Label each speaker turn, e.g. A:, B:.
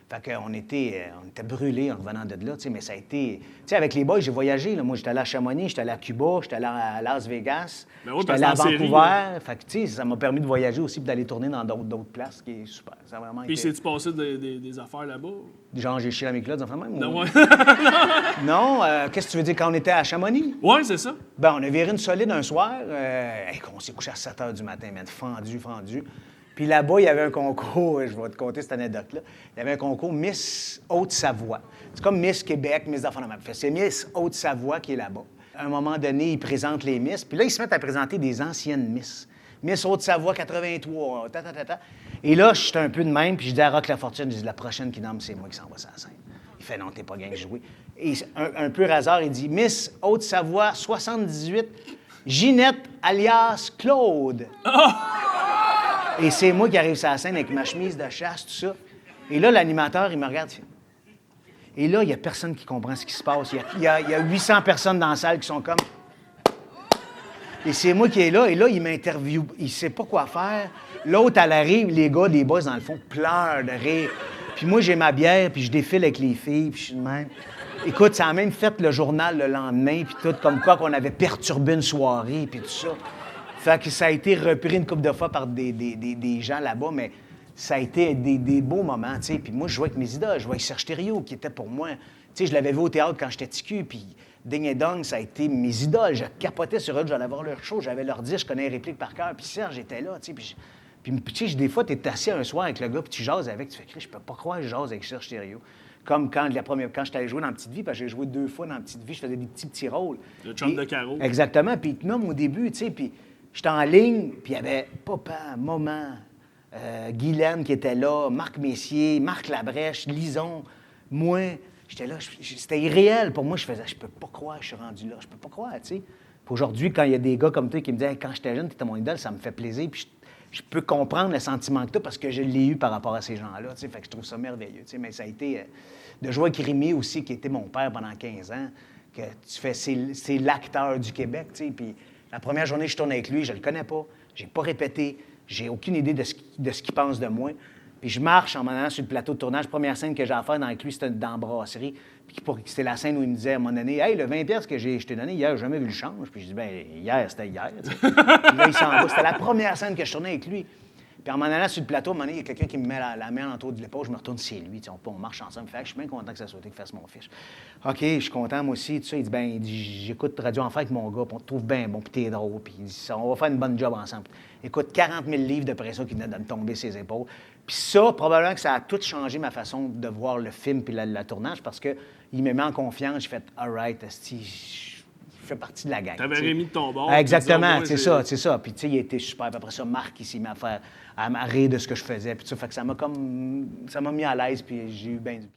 A: Fait qu'on était brûlés en revenant de là, tu sais, mais ça a été... Tu sais, avec les boys, j'ai voyagé, là. Moi, j'étais allé à Chamonix, j'étais allé à Cuba, j'étais allé à Las Vegas,
B: Ben oui,
A: j'étais
B: parce
A: allé à
B: que dans la série,
A: Vancouver. Fait que, tu sais, ça m'a permis de voyager aussi et d'aller tourner dans d'autres places, qui est super. Ça a vraiment
B: Puis,
A: été...
B: c'est-tu passé des affaires là-bas?
A: Genre, j'ai chié à mes clottes, enfin même.
B: Non,
A: ou-
B: ouais.
A: Non, qu'est-ce que tu veux dire quand on était à Chamonix?
B: Ouais, c'est ça.
A: Ben, on a viré une solide un soir. On s'est couché à 7 h du matin, man, fendu. Puis là-bas, il y avait un concours, je vais te conter cette anecdote-là. Il y avait un concours Miss Haute-Savoie. C'est comme Miss Québec, Miss d'enfants de même. C'est Miss Haute-Savoie qui est là-bas. À un moment donné, ils présentent les Miss. Puis là, ils se mettent à présenter des anciennes Miss. Miss Haute-Savoie 83, Et là, je suis un peu de même, puis je dis à Rock Lafortune, je dis, la prochaine qui nomme, c'est moi qui s'en va sur la scène. Il fait, non, t'es pas gang de jouer. Et un peu hasard, il dit, Miss Haute-Savoie 78, Ginette alias Claude. Et c'est moi qui arrive sur la scène avec ma chemise de chasse, tout ça. Et là, l'animateur, il me regarde. Et là, il n'y a personne qui comprend ce qui se passe. Il y a 800 personnes dans la salle qui sont comme... Et c'est moi qui est là. Et là, il m'interviewe. Il ne sait pas quoi faire. L'autre, elle arrive, les gars, des boys, dans le fond, pleurent de rire. Puis moi, j'ai ma bière, puis je défile avec les filles, puis je suis de même. Écoute, ça a même fait le journal le lendemain, puis tout, comme quoi qu'on avait perturbé une soirée, puis tout ça. Fait que ça a été repris une couple de fois par des gens là-bas, mais ça a été des beaux moments, tu sais. Puis moi, je jouais avec mes idoles. Je jouais avec Serge Thériault, qui était pour moi... Tu sais, je l'avais vu au théâtre quand j'étais ticu, puis Ding et Dong, ça a été mes idoles. Je capotais sur eux, j'allais voir leur show, j'avais leur dire, je connais les répliques par cœur. Puis Serge était là, tu sais. Puis tu sais, des fois, tu es assis un soir avec le gars, puis tu jases avec, tu fais, je peux pas croire que je jase avec Serge Thériault. Comme quand j'étais allé jouer dans Petite Vie, parce que j'ai joué 2 fois dans Petite Vie, je faisais des petits rôles.
B: Le chum de Caro.
A: Exactement. Puis il te nomme au début, tu sais, puis j'étais en ligne, puis il y avait papa, maman, Guylaine qui était là, Marc Messier, Marc Labrèche, Lison, moi. J'étais là, c'était irréel pour moi. Je faisais, je peux pas croire que je suis rendu là. Je peux pas croire, tu sais. Puis aujourd'hui, quand il y a des gars comme toi qui me disent, hey, quand j'étais jeune, t'étais mon idole, ça me fait plaisir. Puis je peux comprendre le sentiment que tu as parce que je l'ai eu par rapport à ces gens-là, tu sais. Fait que je trouve ça merveilleux, tu sais. Mais ça a été de jouer avec Rémi aussi, qui était mon père pendant 15 ans, que tu fais, c'est l'acteur du Québec, tu sais. Puis la première journée que je tourne avec lui, je le connais pas, j'ai pas répété, j'ai aucune idée de ce qu'il pense de moi. Puis je marche en m'en allant sur le plateau de tournage. Première scène que j'ai à faire avec lui, c'était dans la brasserie. Puis c'était la scène où il me disait à un moment donné, « Hey, le 20$ que je t'ai donné hier, j'ai jamais vu le change. » Puis je dis, « Ben hier, c'était hier. » Puis là, il s'en va. C'était la première scène que je tournais avec lui. Puis en m'en allant sur le plateau, à un moment donné, il y a quelqu'un qui me met la main autour de l'épaule. Je me retourne, c'est lui. On marche ensemble. Fait que je suis bien content que ça soit lui qui fasse mon fiche. OK, je suis content, moi aussi. Tout ça. Il dit, ben, j'écoute Radio Enfer avec mon gars, puis on te trouve bien bon, puis t'es drôle. Puis il dit, on va faire une bonne job ensemble. Écoute, 40 000 livres de pression qui venaient de me tomber ses épaules. Puis ça, probablement que ça a tout changé ma façon de voir le film puis le tournage parce qu'il me met en confiance. J'ai fait, all right, je fais partie de la gang.
B: T'avais Rémi de ton bord.
A: Exactement, c'est ça. Puis tu sais, il était super. Puis après ça, Marc, il s'est mis à rire de ce que je faisais. Puis ça fait que ça m'a mis à l'aise, puis j'ai eu bien du